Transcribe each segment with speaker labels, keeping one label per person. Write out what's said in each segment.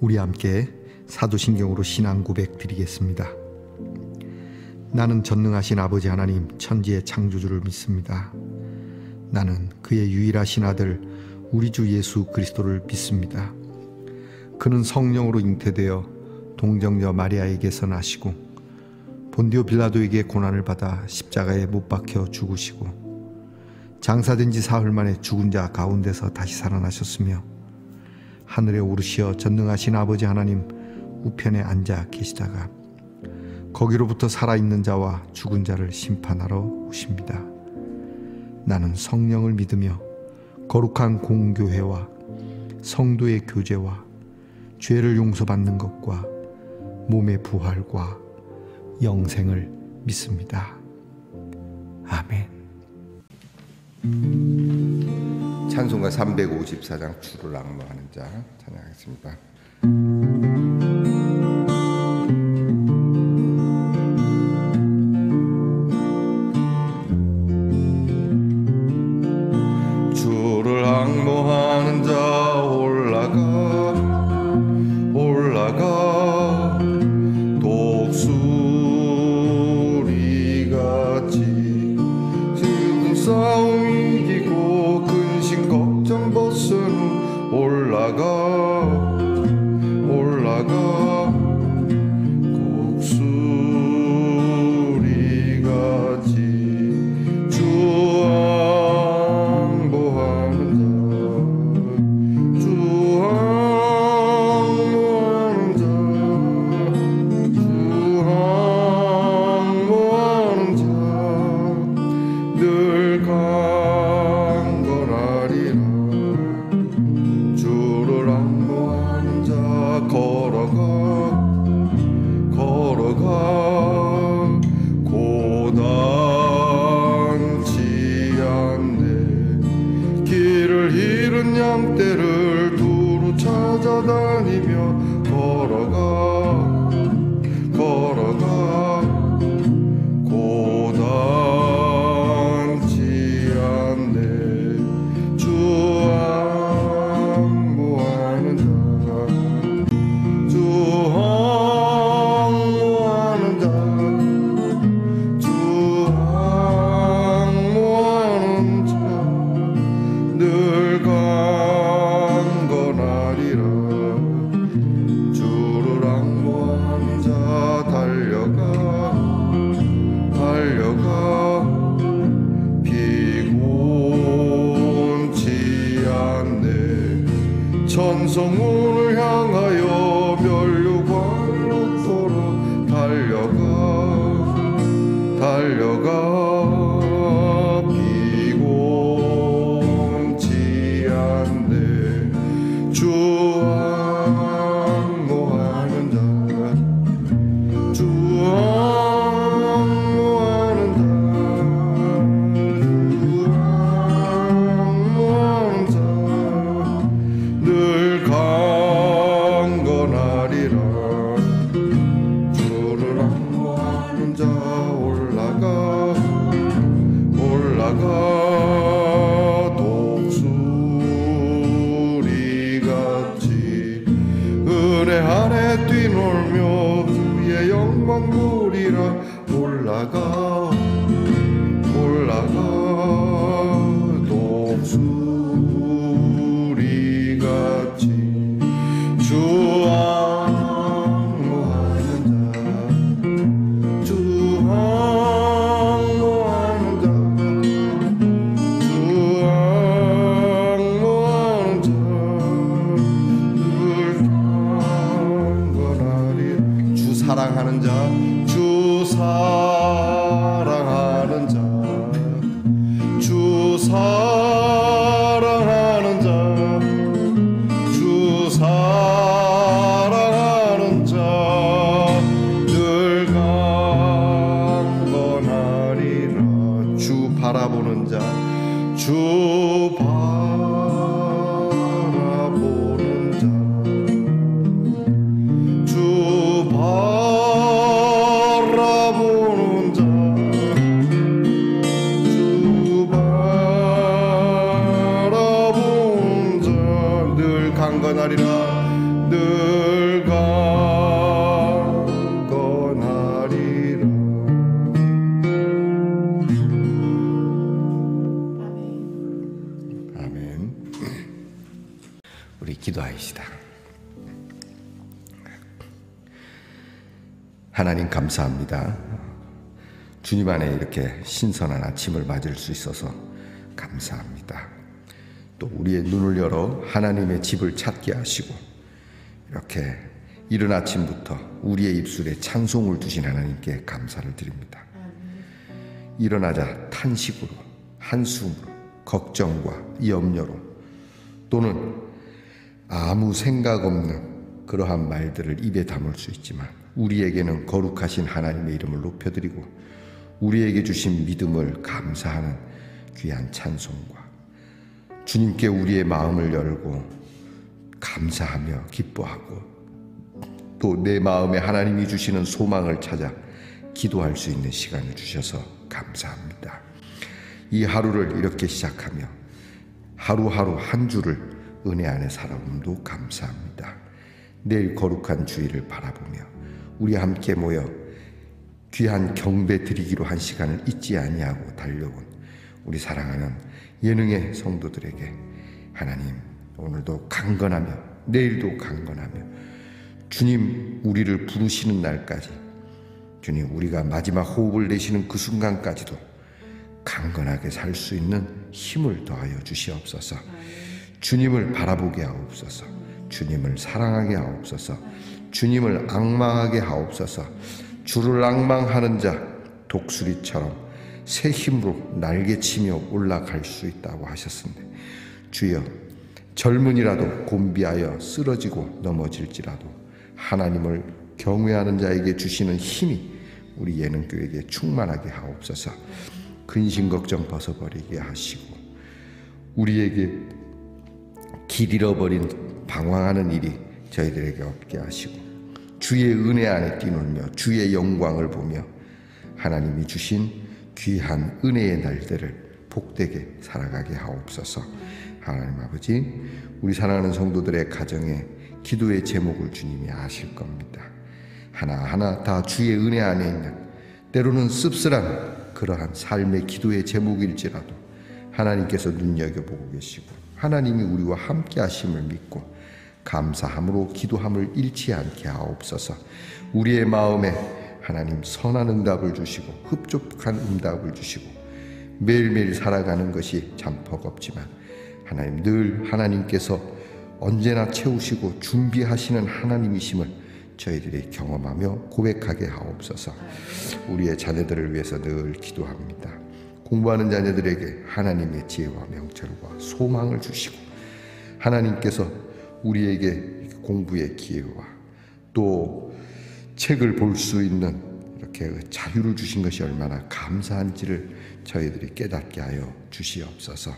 Speaker 1: 우리 함께 사도신경으로 신앙 고백 드리겠습니다. 나는 전능하신 아버지 하나님 천지의 창조주를 믿습니다. 나는 그의 유일하신 아들 우리 주 예수 그리스도를 믿습니다. 그는 성령으로 잉태되어 동정녀 마리아에게서 나시고 본디오 빌라도에게 고난을 받아 십자가에 못 박혀 죽으시고 장사된 지 사흘 만에 죽은 자 가운데서 다시 살아나셨으며 하늘에 오르시어 전능하신 아버지 하나님 우편에 앉아 계시다가 거기로부터 살아있는 자와 죽은 자를 심판하러 오십니다. 나는 성령을 믿으며 거룩한 공교회와 성도의 교제와 죄를 용서받는 것과 몸의 부활과 영생을 믿습니다. 아멘.
Speaker 2: 찬송가 354장 주를 앙모하는 자 찬양하겠습니다. 주를 앙모하는 자 올라가 독수리같이 슬픈 싸움 이기고 근심 걱정 벗은 올라가 독수리같이 주 앙모하는 자 늘 강건하리라. 주를 앙모하는 자 걸어가 고단치 않네. 길을 잃은 양떼를 두루 찾아다니며 걸어가 고단치 않네. 주 앙모하는 자 늘 강건하리라. 주를 앙모하는 자 달려가 피곤치 않네. 천성문을 향하여 면류관으로 걸어 달려가 피곤치 않네. 주 앙모하는 자 늘 강건하리라. 주를 앙모하는 자 올라가 독수리같이 은혜 안에 뛰놀며 주의 영광 보리라. 올라가 독수리같이 주 앙모하는 자 늘 강건하리라. 주 사랑하는 자 늘 강건하리라. 주 바라보는 자 강건하리라. 늘 강건하리라. 아멘. 우리 기도하시다. 하나님 감사합니다. 주님 안에 이렇게 신선한 아침을 맞을 수 있어서 감사합니다. 또 우리의 눈을 열어 하나님의 집을 찾게 하시고 이렇게 이른 아침부터 우리의 입술에 찬송을 두신 하나님께 감사를 드립니다. 일어나자 탄식으로, 한숨으로, 걱정과 염려로 또는 아무 생각 없는 그러한 말들을 입에 담을 수 있지만 우리에게는 거룩하신 하나님의 이름을 높여드리고 우리에게 주신 믿음을 감사하는 귀한 찬송과 주님께 우리의 마음을 열고 감사하며 기뻐하고 또 내 마음에 하나님이 주시는 소망을 찾아 기도할 수 있는 시간을 주셔서 감사합니다. 이 하루를 이렇게 시작하며 하루하루 한 주를 은혜 안에 살아옴도 감사합니다. 내일 거룩한 주일을 바라보며 우리 함께 모여 귀한 경배 드리기로 한 시간을 잊지 아니하고 달려온 우리 사랑하는 예능의 성도들에게 하나님 오늘도 강건하며 내일도 강건하며 주님 우리를 부르시는 날까지 주님 우리가 마지막 호흡을 내쉬는 그 순간까지도 강건하게 살 수 있는 힘을 더하여 주시옵소서. 주님을 바라보게 하옵소서. 주님을 사랑하게 하옵소서. 주님을 앙망하게 하옵소서. 주를 앙망하는 자 독수리처럼 새 힘으로 날개치며 올라갈 수 있다고 하셨습니다. 주여 젊은이라도 곤비하여 쓰러지고 넘어질지라도 하나님을 경외하는 자에게 주시는 힘이 우리 예능교회에게 충만하게 하옵소서. 근심 걱정 벗어버리게 하시고 우리에게 길 잃어버린 방황하는 일이 저희들에게 없게 하시고 주의 은혜 안에 뛰놀며 주의 영광을 보며 하나님이 주신 귀한 은혜의 날들을 복되게 살아가게 하옵소서. 하나님 아버지 우리 사랑하는 성도들의 가정에 기도의 제목을 주님이 아실 겁니다. 하나하나 다 주의 은혜 안에 있는 때로는 씁쓸한 그러한 삶의 기도의 제목일지라도 하나님께서 눈여겨보고 계시고 하나님이 우리와 함께 하심을 믿고 감사함으로 기도함을 잃지 않게 하옵소서. 우리의 마음에 하나님 선한 응답을 주시고 흡족한 응답을 주시고 매일매일 살아가는 것이 참 버겁지만 하나님 늘 하나님께서 언제나 채우시고 준비하시는 하나님이심을 저희들이 경험하며 고백하게 하옵소서. 우리의 자녀들을 위해서 늘 기도합니다. 공부하는 자녀들에게 하나님의 지혜와 명철과 소망을 주시고 하나님께서 우리에게 공부의 기회와 또 책을 볼 수 있는 이렇게 자유를 주신 것이 얼마나 감사한지를 저희들이 깨닫게 하여 주시옵소서.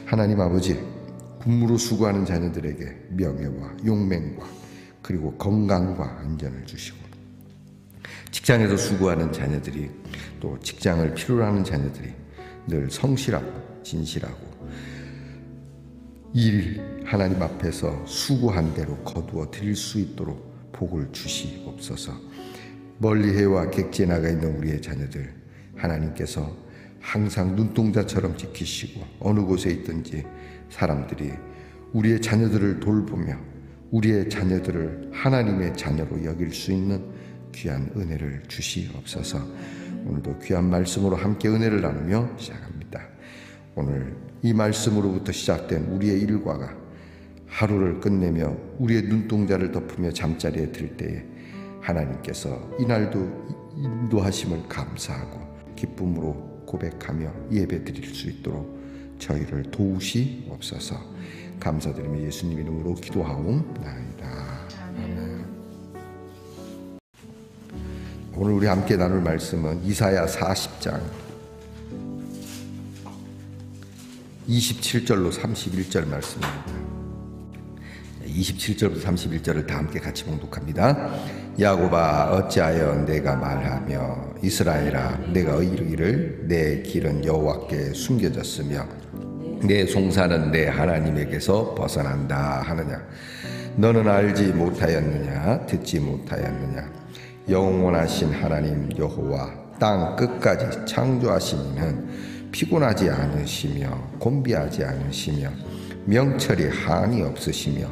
Speaker 2: 하나님 아버지 군무로 수고하는 자녀들에게 명예와 용맹과 그리고 건강과 안전을 주시고 직장에서 수고하는 자녀들이 또 직장을 필요로 하는 자녀들이 늘 성실하고 진실하고 일 하나님 앞에서 수고한 대로 거두어 드릴 수 있도록 복을 주시옵소서. 멀리 해와 객지에 나가 있는 우리의 자녀들 하나님께서 항상 눈동자처럼 지키시고 어느 곳에 있든지 사람들이 우리의 자녀들을 돌보며 우리의 자녀들을 하나님의 자녀로 여길 수 있는 귀한 은혜를 주시옵소서. 오늘도 귀한 말씀으로 함께 은혜를 나누며 시작합니다. 오늘 이 말씀으로부터 시작된 우리의 일과가 하루를 끝내며 우리의 눈동자를 덮으며 잠자리에 들 때에 하나님께서 이날도 인도하심을 감사하고 기쁨으로 고백하며 예배 드릴 수 있도록 저희를 도우시옵소서. 감사드리며 예수님 이름으로 기도하옵나이다. 아멘. 오늘 우리 함께 나눌 말씀은 이사야 40장 27절로 31절 말씀입니다. 27절부터 31절을 다 함께 같이 봉독합니다. 야곱아 어찌하여 내가 말하며 이스라엘아 내가 이르기를 내 길은 여호와께 숨겨졌으며 내 송사는 내 하나님에게서 벗어난다 하느냐. 너는 알지 못하였느냐, 듣지 못하였느냐. 영원하신 하나님 여호와 땅 끝까지 창조하신 이는 피곤하지 않으시며 곤비하지 않으시며 명철이 한이 없으시며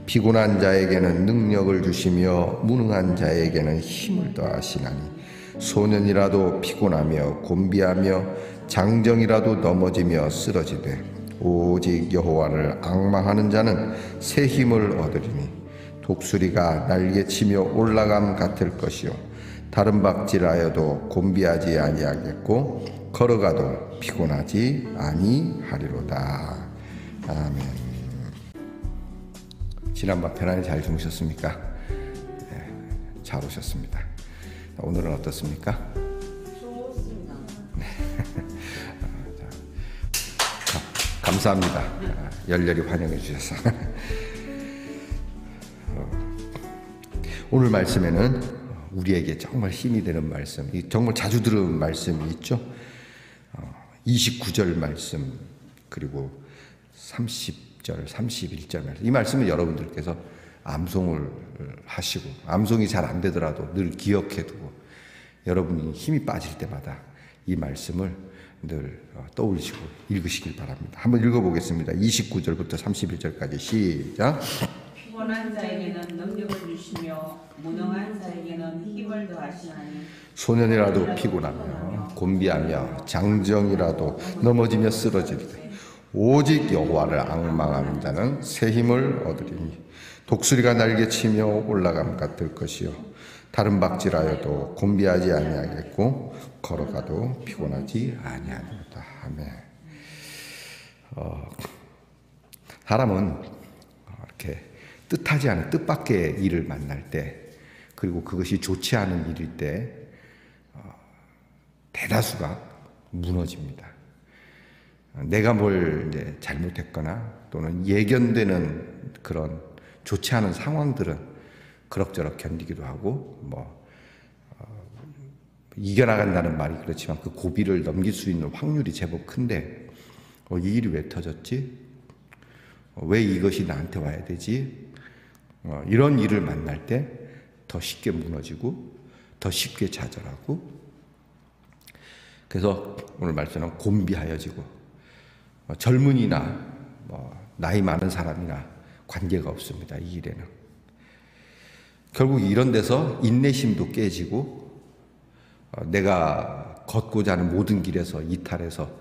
Speaker 2: 피곤한 자에게는 능력을 주시며 무능한 자에게는 힘을 더하시나니 소년이라도 피곤하며 곤비하며 장정이라도 넘어지며 쓰러지되 오직 여호와를 앙망하는 자는 새 힘을 얻으리니 독수리가 날개치며 올라감 같을 것이요 다른 박질하여도 곤비하지 아니하겠고 걸어가도 피곤하지 아니하리로다. 아멘. 지난밤 편안히 잘 주무셨습니까? 네, 잘 오셨습니다. 오늘은 어떻습니까?
Speaker 3: 좋습니다.
Speaker 2: 네. 감사합니다. 열렬히 환영해 주셔서. 오늘 말씀에는 우리에게 정말 힘이 되는 말씀, 정말 자주 들은 말씀이 있죠. 29절 말씀, 그리고 30절, 31절 말씀. 이 말씀은 여러분들께서 암송을 하시고, 암송이 잘 안 되더라도 늘 기억해 두고, 여러분이 힘이 빠질 때마다 이 말씀을 늘 떠올리시고 읽으시길 바랍니다. 한번 읽어보겠습니다. 29절부터 31절까지 시작.
Speaker 3: 피곤한 자에게는 능력을 주시며 무능한 자에게는 힘을 더하시나니
Speaker 2: 소년이라도 피곤하며 곤비하며 장정이라도 넘어지며 쓰러지리되 오직 여호와를 앙망하는 자는 새 힘을 얻으리니 독수리가 날개치며 올라감 같을 것이요 다른 박질하여도 곤비하지 아니하겠고 걸어가도 피곤하지 아니하리로다. 아멘. 사람은 이렇게 뜻하지 않은 뜻밖의 일을 만날 때, 그리고 그것이 좋지 않은 일일 때 대다수가 무너집니다. 내가 뭘 이제 잘못했거나 또는 예견되는 그런 좋지 않은 상황들은 그럭저럭 견디기도 하고 이겨나간다는 말이 그렇지만 그 고비를 넘길 수 있는 확률이 제법 큰데 이 일이 왜 터졌지? 왜 이것이 나한테 와야 되지? 이런 일을 만날 때 더 쉽게 무너지고 더 쉽게 좌절하고, 그래서 오늘 말씀은 곤비하여지고 젊은이나 나이 많은 사람이나 관계가 없습니다. 이 일에는 결국 이런 데서 인내심도 깨지고 내가 걷고자 하는 모든 길에서 이탈해서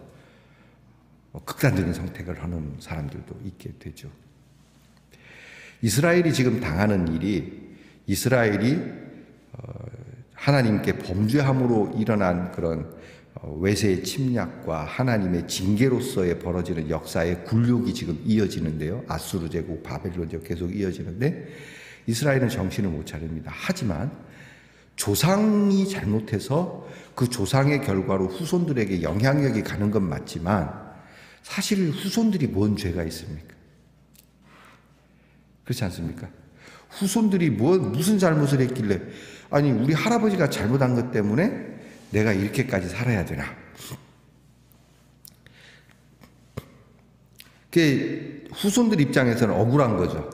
Speaker 2: 극단적인 선택을 하는 사람들도 있게 되죠. 이스라엘이 지금 당하는 일이, 이스라엘이 하나님께 범죄함으로 일어난 그런 외세의 침략과 하나님의 징계로서의 벌어지는 역사의 굴욕이 지금 이어지는데요. 아수르 제국, 바벨론 제국 계속 이어지는데 이스라엘은 정신을 못 차립니다. 하지만 조상이 잘못해서 그 조상의 결과로 후손들에게 영향력이 가는 건 맞지만 사실 후손들이 뭔 죄가 있습니까? 그렇지 않습니까? 후손들이 무슨 잘못을 했길래, 아니 우리 할아버지가 잘못한 것 때문에 내가 이렇게까지 살아야 되나? 그게 후손들 입장에서는 억울한 거죠.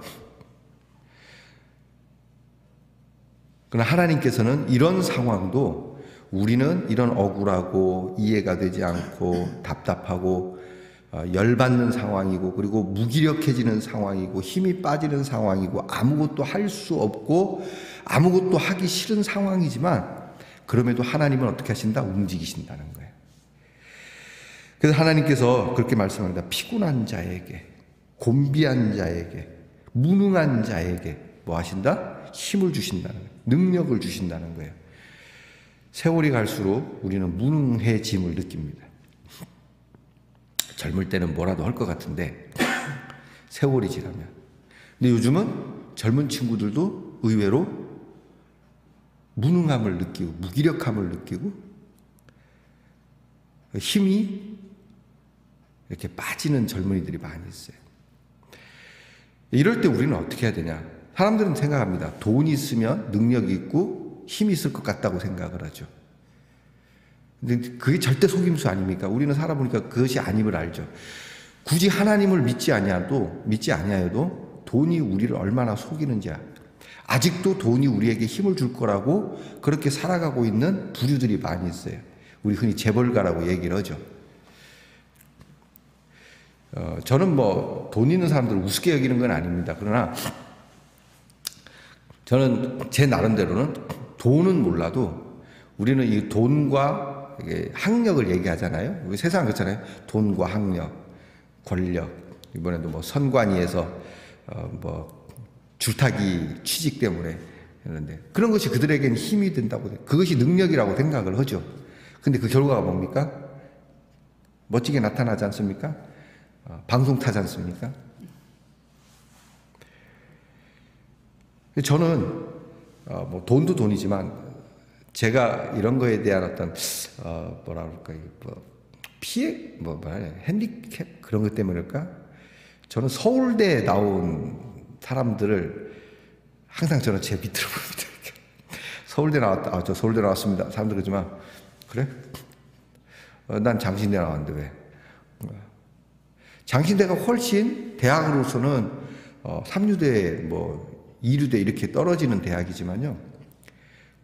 Speaker 2: 그러나 하나님께서는 이런 상황도 우리는 이런 억울하고 이해가 되지 않고 답답하고 열받는 상황이고, 그리고 무기력해지는 상황이고, 힘이 빠지는 상황이고, 아무것도 할 수 없고 아무것도 하기 싫은 상황이지만 그럼에도 하나님은 어떻게 하신다? 움직이신다는 거예요. 그래서 하나님께서 그렇게 말씀합니다. 피곤한 자에게, 곤비한 자에게, 무능한 자에게 뭐 하신다? 힘을 주신다는 거예요. 능력을 주신다는 거예요. 세월이 갈수록 우리는 무능해짐을 느낍니다. 젊을 때는 뭐라도 할 것 같은데 세월이 지나면. 근데 요즘은 젊은 친구들도 의외로 무능함을 느끼고 무기력함을 느끼고 힘이 이렇게 빠지는 젊은이들이 많이 있어요. 이럴 때 우리는 어떻게 해야 되냐? 사람들은 생각합니다. 돈이 있으면 능력이 있고 힘이 있을 것 같다고 생각을 하죠. 근데 그게 절대 속임수 아닙니까? 우리는 살아보니까 그것이 아님을 알죠. 굳이 하나님을 믿지 아니하여도 돈이 우리를 얼마나 속이는지, 아직도 돈이 우리에게 힘을 줄 거라고 그렇게 살아가고 있는 부류들이 많이 있어요. 우리 흔히 재벌가라고 얘기를 하죠. 저는 뭐 돈 있는 사람들을 우습게 여기는 건 아닙니다. 그러나 저는 제 나름대로는 돈은 몰라도 우리는 이 돈과 학력을 얘기하잖아요. 우리 세상 그렇잖아요. 돈과 학력, 권력, 이번에도 뭐 선관위에서 뭐 줄타기 취직 때문에 그런데 그런 것이 그들에게는 힘이 된다고, 그것이 능력이라고 생각을 하죠. 근데 그 결과가 뭡니까? 멋지게 나타나지 않습니까? 방송 타지 않습니까? 저는 뭐 돈도 돈이지만 제가 이런 거에 대한 어떤 뭐라 그럴까, 피해, 핸디캡 그런 것 때문일까? 저는 서울대에 나온 사람들을 항상 저는 제 밑으로 봅니다. 서울대 나왔다. 저 서울대 나왔습니다. 사람들 그러지만 그래? 난 장신대 나왔는데 왜? 장신대가 훨씬 대학으로서는 3류대 뭐 2류대 이렇게 떨어지는 대학이지만요.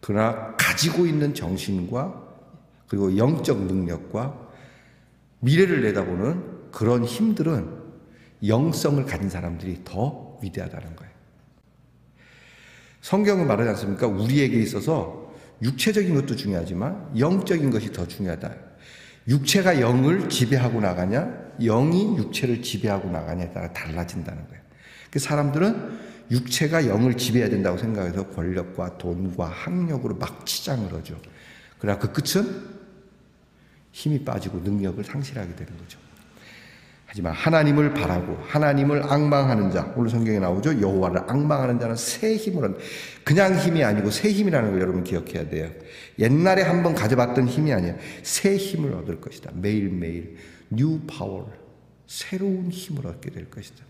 Speaker 2: 그러나 가지고 있는 정신과 그리고 영적 능력과 미래를 내다보는 그런 힘들은 영성을 가진 사람들이 더 위대하다는 거예요. 성경은 말하지 않습니까? 우리에게 있어서 육체적인 것도 중요하지만 영적인 것이 더 중요하다. 육체가 영을 지배하고 나가냐, 영이 육체를 지배하고 나가냐에 따라 달라진다는 거예요. 그 사람들은 육체가 영을 지배해야 된다고 생각해서 권력과 돈과 학력으로 막 치장을 하죠. 그러나 그 끝은 힘이 빠지고 능력을 상실하게 되는 거죠. 하지만 하나님을 바라고 하나님을 앙망하는 자, 오늘 성경에 나오죠. 여호와를 앙망하는 자는 새 힘을 얻는, 그냥 힘이 아니고 새 힘이라는 걸 여러분 기억해야 돼요. 옛날에 한번 가져봤던 힘이 아니야. 새 힘을 얻을 것이다. 매일매일 new power, 새로운 힘을 얻게 될 것이다.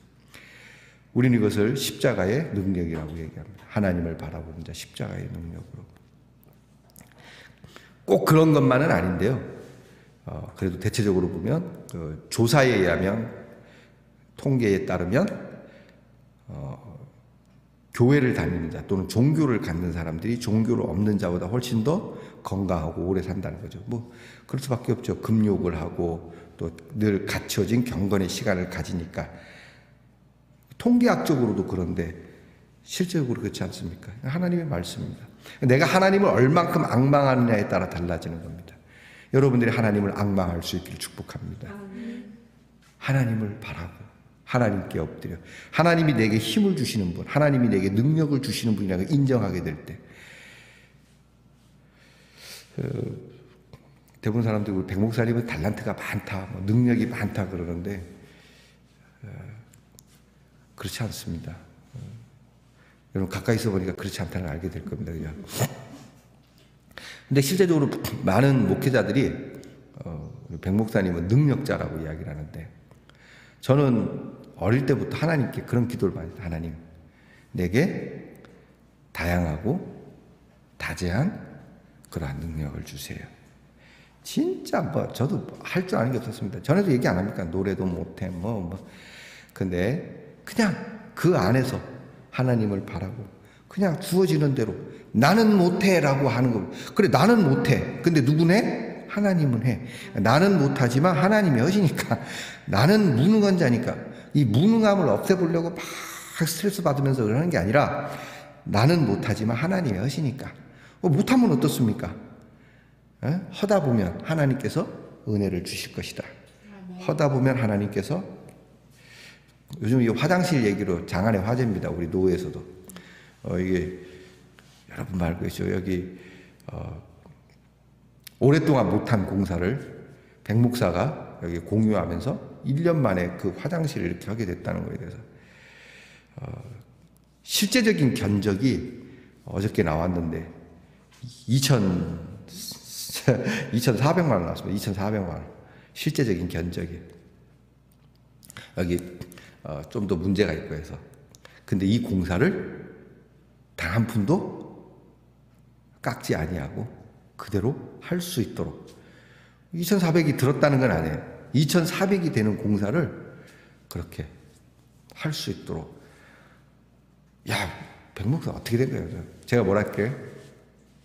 Speaker 2: 우리는 이것을 십자가의 능력이라고 얘기합니다. 하나님을 바라보는 자, 십자가의 능력으로. 꼭 그런 것만은 아닌데요. 그래도 대체적으로 보면 그 조사에 의하면, 통계에 따르면 교회를 다니는 자 또는 종교를 갖는 사람들이 종교를 없는 자보다 훨씬 더 건강하고 오래 산다는 거죠. 뭐 그럴 수밖에 없죠. 금욕을 하고 또 늘 갖춰진 경건의 시간을 가지니까. 통계학적으로도 그런데 실제적으로 그렇지 않습니까? 하나님의 말씀입니다. 내가 하나님을 얼만큼 앙망하느냐에 따라 달라지는 겁니다. 여러분들이 하나님을 앙망할 수 있기를 축복합니다. 하나님을 바라고 하나님께 엎드려 하나님이 내게 힘을 주시는 분, 하나님이 내게 능력을 주시는 분이라고 인정하게 될 때, 대부분 사람들이 우리 백 목사님은 달란트가 많다, 뭐 능력이 많다 그러는데 그렇지 않습니다. 여러분 가까이 있어 보니까 그렇지 않다는 걸 알게 될 겁니다. 그냥. 근데 실제적으로 많은 목회자들이 백 목사님은 능력자라고 이야기를 하는데, 저는 어릴 때부터 하나님께 그런 기도를 많이 했어요. 하나님, 내게 다양하고 다재한 그러한 능력을 주세요. 진짜 뭐 저도 할 줄 아는 게 없었습니다. 전에도 얘기 안 합니까? 노래도 못해 근데 그냥 그 안에서 하나님을 바라고 그냥 주어지는 대로 나는 못해라고 하는 거. 그래, 나는 못해. 근데 누구네? 하나님은 해. 나는 못하지만 하나님이 하시니까. 나는 무능한 자니까. 이 무능함을 없애보려고 막 스트레스 받으면서 그러는 게 아니라 나는 못하지만 하나님이 하시니까. 못하면 어떻습니까? 하다 보면 하나님께서 은혜를 주실 것이다. 하다 보면 하나님께서, 요즘 이 화장실 얘기로 장안의 화제입니다. 우리 노회에서도. 이게 여러분 말고 계시죠. 여기 오랫동안 못한 공사를 백 목사가 여기 공유하면서 1년 만에 그 화장실을 이렇게 하게 됐다는 거에 대해서 실제적인 견적이 어저께 나왔는데 2,400만 원 나왔습니다. 2,400만 원. 실제적인 견적이. 여기 좀 더 문제가 있고 해서. 근데 이 공사를 단 한 푼도 깎지 아니하고 그대로 할 수 있도록 2,400이 들었다는 건 아니에요. 2,400이 되는 공사를 그렇게 할 수 있도록. 야, 백목사 어떻게 된 거예요? 제가 뭐랄게요?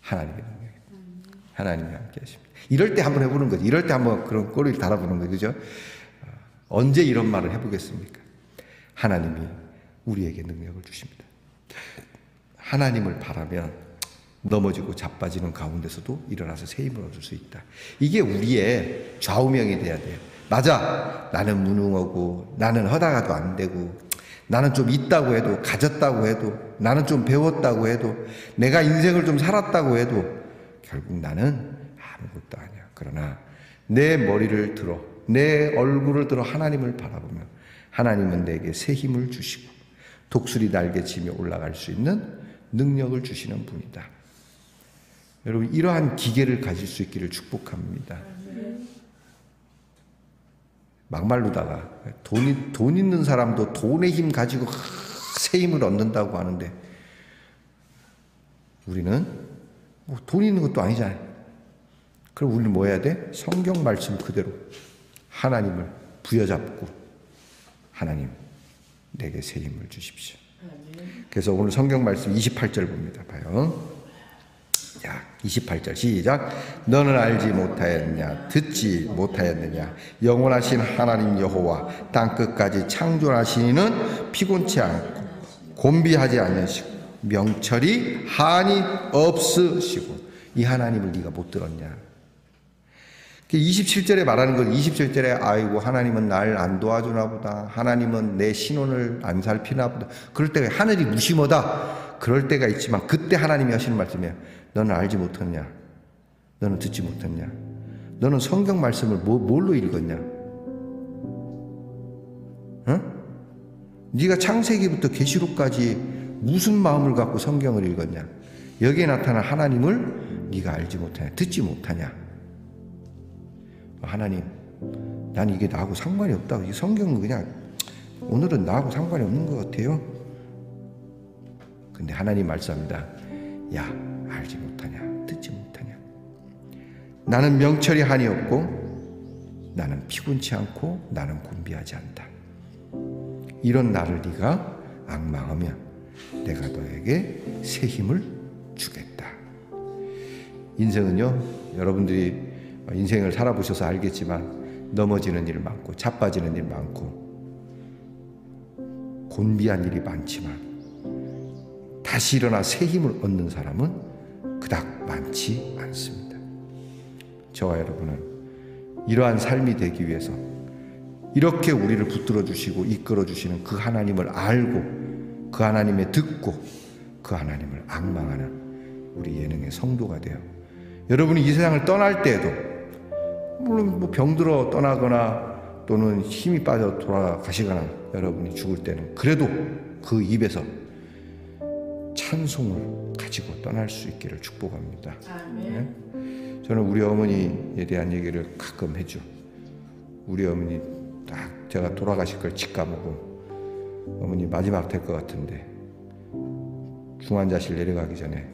Speaker 2: 하나님의 능력. 하나님이 함께 하십니다. 이럴 때 한번 해보는 거지. 이럴 때 한번 그런 꼬리를 달아보는 거죠. 그죠? 언제 이런 말을 해보겠습니까? 하나님이 우리에게 능력을 주십니다. 하나님을 바라면 넘어지고 자빠지는 가운데서도 일어나서 새 힘을 얻을 수 있다. 이게 우리의 좌우명이 돼야 돼요. 맞아. 나는 무능하고 나는 하다가도 안 되고 나는 좀 있다고 해도 가졌다고 해도 나는 좀 배웠다고 해도 내가 인생을 좀 살았다고 해도 결국 나는 아무것도 아니야. 그러나 내 머리를 들어 내 얼굴을 들어 하나님을 바라보면 하나님은 내게 새 힘을 주시고 독수리 날개치며 올라갈 수 있는 능력을 주시는 분이다. 여러분 이러한 기계를 가질 수 있기를 축복합니다. 막말로다가 돈 있는 사람도 돈의 힘 가지고 새 힘을 얻는다고 하는데 우리는 뭐 돈 있는 것도 아니잖아요. 그럼 우리는 뭐 해야 돼? 성경 말씀 그대로 하나님을 부여잡고 하나님 내게 새 힘을 주십시오. 그래서 오늘 성경 말씀 28절 봅니다. 봐요. 자, 28절 시작. 너는 알지 못하였느냐 듣지 못하였느냐 영원하신 하나님 여호와 땅끝까지 창조하신 이는 피곤치 않고 곤비하지 않으시고 명철이 한이 없으시고 이 하나님을 네가 못 들었냐. 27절에 말하는 건 27절에 아이고 하나님은 날 안 도와주나 보다. 하나님은 내 신원을 안 살피나 보다. 그럴 때가 하늘이 무심하다. 그럴 때가 있지만 그때 하나님이 하시는 말씀이에요. 너는 알지 못했냐? 너는 듣지 못했냐? 너는 성경 말씀을 뭘로 읽었냐? 응? 네가 창세기부터 계시록까지 무슨 마음을 갖고 성경을 읽었냐? 여기에 나타난 하나님을 네가 알지 못하냐? 듣지 못하냐? 하나님, 난 이게 나하고 상관이 없다고. 이 성경은 그냥 오늘은 나하고 상관이 없는 것 같아요. 근데 하나님 말씀합니다. 야, 알지 못하냐? 듣지 못하냐? 나는 명철이 한이 없고 나는 피곤치 않고 나는 곤비하지 않다. 이런 나를 네가 앙망하면 내가 너에게 새 힘을 주겠다. 인생은요, 여러분들이 인생을 살아보셔서 알겠지만 넘어지는 일 많고 자빠지는 일 많고 곤비한 일이 많지만 다시 일어나 새 힘을 얻는 사람은 그닥 많지 않습니다. 저와 여러분은 이러한 삶이 되기 위해서 이렇게 우리를 붙들어 주시고 이끌어 주시는 그 하나님을 알고 그 하나님의 듣고 그 하나님을 앙망하는 우리 예능의 성도가 되어 여러분이 이 세상을 떠날 때에도 물론 뭐 병들어 떠나거나 또는 힘이 빠져 돌아가시거나 여러분이 죽을 때는 그래도 그 입에서 찬송을 가지고 떠날 수 있기를 축복합니다. 네? 저는 우리 어머니에 대한 얘기를 가끔 해줘. 우리 어머니 딱 제가 돌아가실 걸 직감하고 어머니 마지막 될 것 같은데 중환자실 내려가기 전에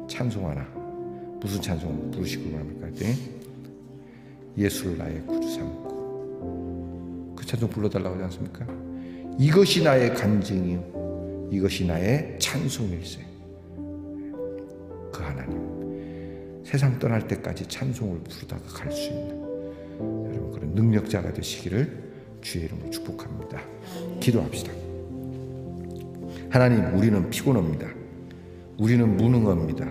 Speaker 2: 찬송 하나 무슨 찬송 부르시고 합니까? 했더니 예수를 나의 구주 삼고 그 찬송 불러달라고 하지 않습니까? 이것이 나의 간증이요 이것이 나의 찬송일세. 그 하나님 세상 떠날 때까지 찬송을 부르다가 갈 수 있는 여러분 그런 능력자가 되시기를 주의 이름으로 축복합니다. 기도합시다. 하나님 우리는 피곤합니다. 우리는 무능합니다.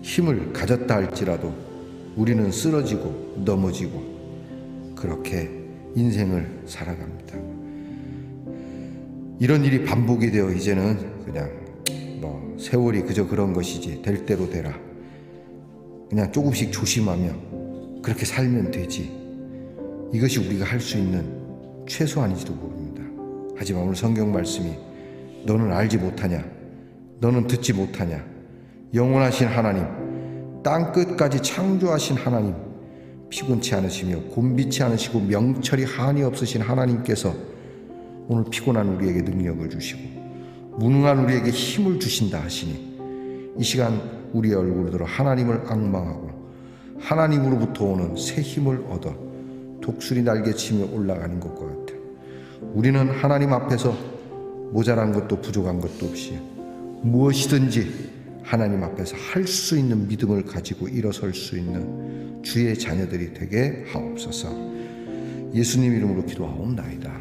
Speaker 2: 힘을 가졌다 할지라도 우리는 쓰러지고 넘어지고 그렇게 인생을 살아갑니다. 이런 일이 반복이 되어 이제는 그냥 뭐 세월이 그저 그런 것이지 될 대로 되라. 그냥 조금씩 조심하며 그렇게 살면 되지. 이것이 우리가 할 수 있는 최소한인지도 모릅니다. 하지만 오늘 성경 말씀이 너는 알지 못하냐? 너는 듣지 못하냐? 영원하신 하나님 땅끝까지 창조하신 하나님 피곤치 않으시며 곤비치 않으시고 명철이 한이 없으신 하나님께서 오늘 피곤한 우리에게 능력을 주시고 무능한 우리에게 힘을 주신다 하시니 이 시간 우리의 얼굴을 들어 하나님을 앙망하고 하나님으로부터 오는 새 힘을 얻어 독수리 날개치며 올라가는 것과 같아 우리는 하나님 앞에서 모자란 것도 부족한 것도 없이 무엇이든지 하나님 앞에서 할 수 있는 믿음을 가지고 일어설 수 있는 주의 자녀들이 되게 하옵소서. 예수님 이름으로 기도하옵나이다.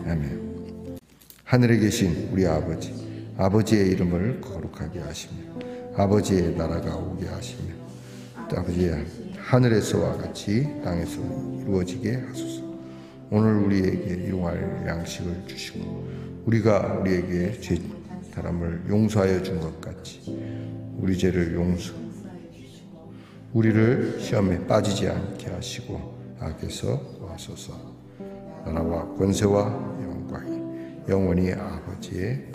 Speaker 2: 아멘. 하늘에 계신 우리 아버지, 아버지의 이름을 거룩하게 하시며 아버지의 나라가 오게 하시며 아버지의 하늘에서와 같이 땅에서 이루어지게 하소서. 오늘 우리에게 일용할 양식을 주시고 우리가 우리에게 죄 사람을 용서하여 준 것 같이 우리 죄를 우리를 시험에 빠지지 않게 하시고 악에서 구하소서. 나라와 권세와 영광이 영원히 아버지의